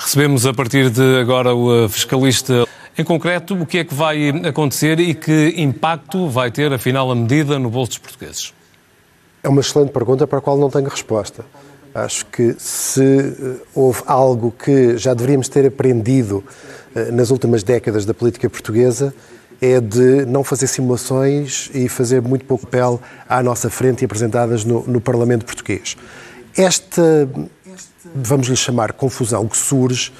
Recebemos a partir de agora o fiscalista. Em concreto, o que é que vai acontecer e que impacto vai ter, afinal, a medida no bolso dos portugueses? É uma excelente pergunta para a qual não tenho resposta. Acho que se houve algo que já deveríamos ter aprendido nas últimas décadas da política portuguesa, é de não fazer simulações e fazer muito pouco papel à nossa frente e apresentadas no Parlamento português. Esta, vamos lhe chamar, confusão que surge,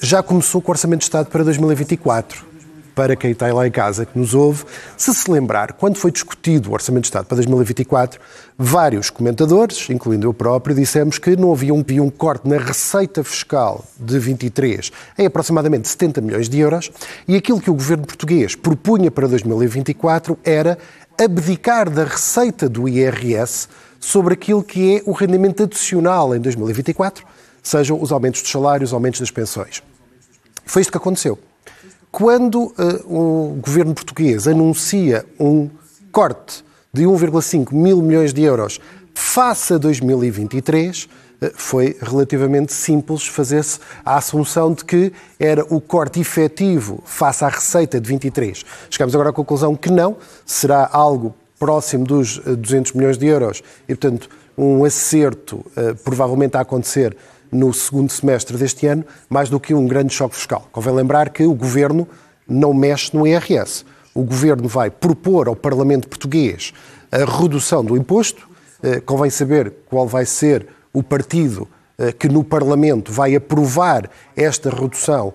já começou com o Orçamento de Estado para 2024. Para quem está lá em casa, que nos ouve, se lembrar, quando foi discutido o Orçamento de Estado para 2024, vários comentadores, incluindo eu próprio, dissemos que não havia um corte na receita fiscal de 23 em aproximadamente 70 milhões de euros e aquilo que o governo português propunha para 2024 era abdicar da receita do IRS sobre aquilo que é o rendimento adicional em 2024, sejam os aumentos dos salários, os aumentos das pensões. Foi isto que aconteceu. Quando o governo português anuncia um corte de 1,5 mil milhões de euros face a 2023, foi relativamente simples fazer-se a assunção de que era o corte efetivo face à receita de 23. Chegamos agora à conclusão que não, será algo próximo dos 200 milhões de euros e, portanto, um acerto provavelmente a acontecer no segundo semestre deste ano, mais do que um grande choque fiscal. Convém lembrar que o Governo não mexe no IRS. O Governo vai propor ao Parlamento português a redução do imposto. Convém saber qual vai ser o partido que no Parlamento vai aprovar esta redução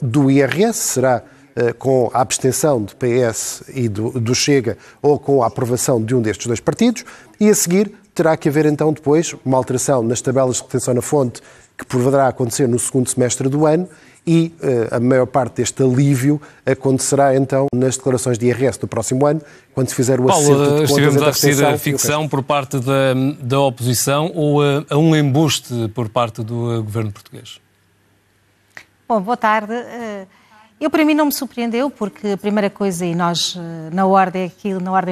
do IRS. Será com a abstenção do PS e do Chega ou com a aprovação de um destes dois partidos. E a seguir terá que haver então depois uma alteração nas tabelas de retenção na fonte que poderá acontecer no segundo semestre do ano e a maior parte deste alívio acontecerá então nas declarações de IRS do próximo ano, quando se fizer o acerto de contas. Estivemos a assistir ficção por parte da oposição ou a um embuste por parte do governo português? Bom, boa tarde. Eu, para mim, não me surpreendeu, porque a primeira coisa, e nós, na Ordem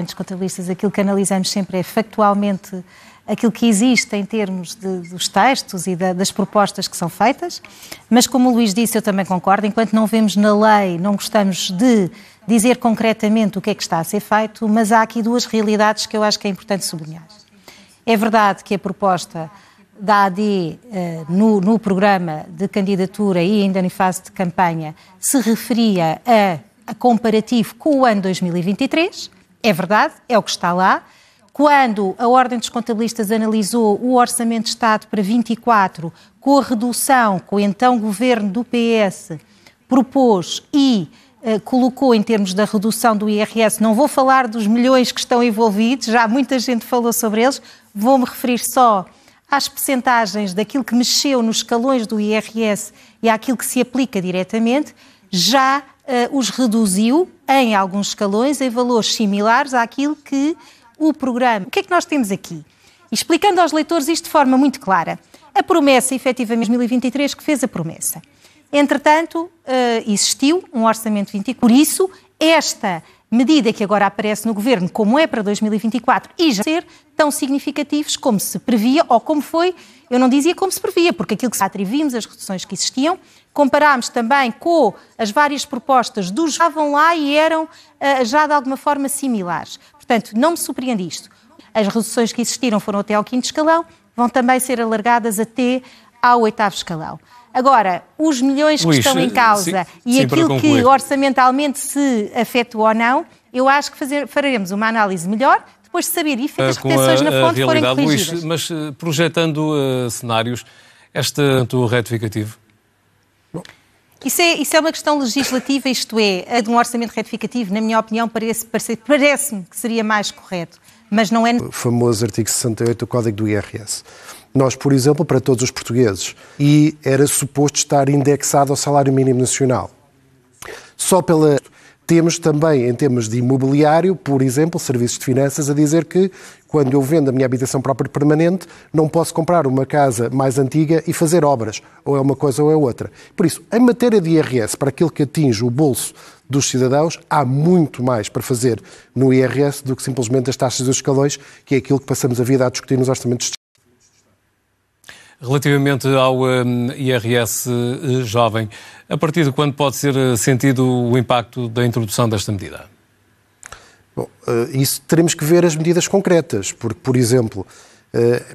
dos Contabilistas, aquilo que analisamos sempre é factualmente aquilo que existe em termos dos textos e das propostas que são feitas, mas como o Luís disse, eu também concordo, enquanto não vemos na lei, não gostamos de dizer concretamente o que é que está a ser feito, mas há aqui duas realidades que eu acho que é importante sublinhar. É verdade que a proposta da AD no programa de candidatura e ainda em fase de campanha se referia a comparativo com o ano 2023, é verdade, é o que está lá. Quando a Ordem dos Contabilistas analisou o Orçamento de Estado para 24, com a redução que o então governo do PS propôs e colocou em termos da redução do IRS, não vou falar dos milhões que estão envolvidos, já muita gente falou sobre eles, vou-me referir só às percentagens daquilo que mexeu nos escalões do IRS e àquilo que se aplica diretamente, já os reduziu em alguns escalões em valores similares àquilo que o programa. O que é que nós temos aqui? Explicando aos leitores isto de forma muito clara. A promessa, efetivamente, 2023, que fez a promessa. Entretanto, existiu um orçamento 24. Por isso, esta medida que agora aparece no Governo, como é para 2024, e já ser tão significativos como se previa, ou como foi, eu não dizia como se previa, porque aquilo que se atrevimos, as reduções que existiam, comparámos também com as várias propostas dos que estavam lá e eram já de alguma forma similares. Portanto, não me surpreende isto. As reduções que existiram foram até ao 5º escalão, vão também ser alargadas até ao 8º escalão. Agora, os milhões que estão em causa e aquilo que orçamentalmente se afetou ou não, eu acho que faremos uma análise melhor depois de saber e feitas as retenções na fonte forem corrigidas. Luís, mas projetando cenários, este retificativo? Isso é uma questão legislativa, isto é, a de um orçamento retificativo, na minha opinião, parece-me que seria mais correto, mas não é... O famoso artigo 68 do Código do IRS. Nós, por exemplo, para todos os portugueses, e era suposto estar indexado ao salário mínimo nacional. Temos também, em termos de imobiliário, por exemplo, serviços de finanças, a dizer que, quando eu vendo a minha habitação própria permanente, não posso comprar uma casa mais antiga e fazer obras. Ou é uma coisa ou é outra. Por isso, em matéria de IRS, para aquilo que atinge o bolso dos cidadãos, há muito mais para fazer no IRS do que simplesmente as taxas dos escalões, que é aquilo que passamos a vida a discutir nos orçamentos de Estado. Relativamente ao IRS jovem, a partir de quando pode ser sentido o impacto da introdução desta medida? Bom, isso teremos que ver as medidas concretas, porque, por exemplo,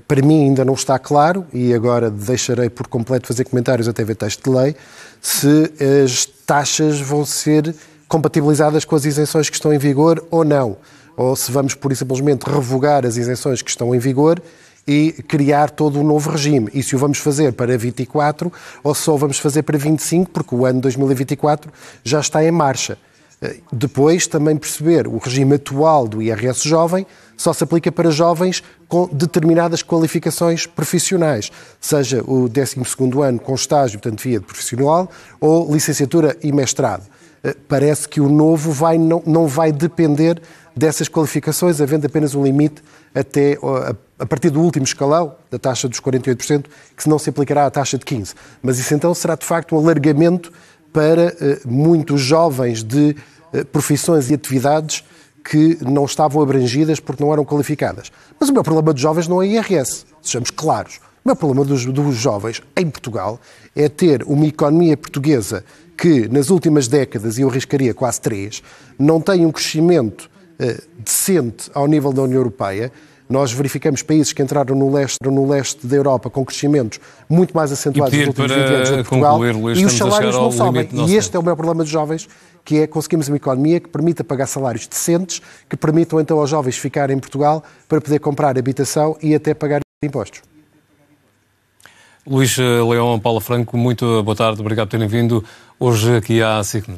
para mim ainda não está claro, e agora deixarei por completo fazer comentários até ver texto de lei, se as taxas vão ser compatibilizadas com as isenções que estão em vigor ou não. Ou se vamos, por simplesmente, revogar as isenções que estão em vigor e criar todo um novo regime. E se o vamos fazer para 24 ou só vamos fazer para 25, porque o ano 2024 já está em marcha. Depois, também perceber o regime atual do IRS jovem só se aplica para jovens com determinadas qualificações profissionais, seja o 12º ano com estágio, portanto, via de profissional, ou licenciatura e mestrado. Parece que o novo não vai depender dessas qualificações, havendo apenas um limite até a partir do último escalão, da taxa dos 48%, que não se aplicará à taxa de 15%. Mas isso então será de facto um alargamento para muitos jovens de profissões e atividades que não estavam abrangidas porque não eram qualificadas. Mas o meu problema dos jovens não é IRS, sejamos claros. O meu problema dos jovens em Portugal é ter uma economia portuguesa que nas últimas décadas, e eu arriscaria quase 3, não tem um crescimento decente ao nível da União Europeia. Nós verificamos países que entraram no leste da Europa com crescimentos muito mais acentuados nos últimos 20 anos em Portugal, e os salários não sobem. E este é o meu problema dos jovens, que é conseguirmos uma economia que permita pagar salários decentes, que permitam então aos jovens ficarem em Portugal para poder comprar habitação e até pagar impostos. Luís Leão, Paula Franco, muito boa tarde, obrigado por terem vindo hoje aqui à SIC.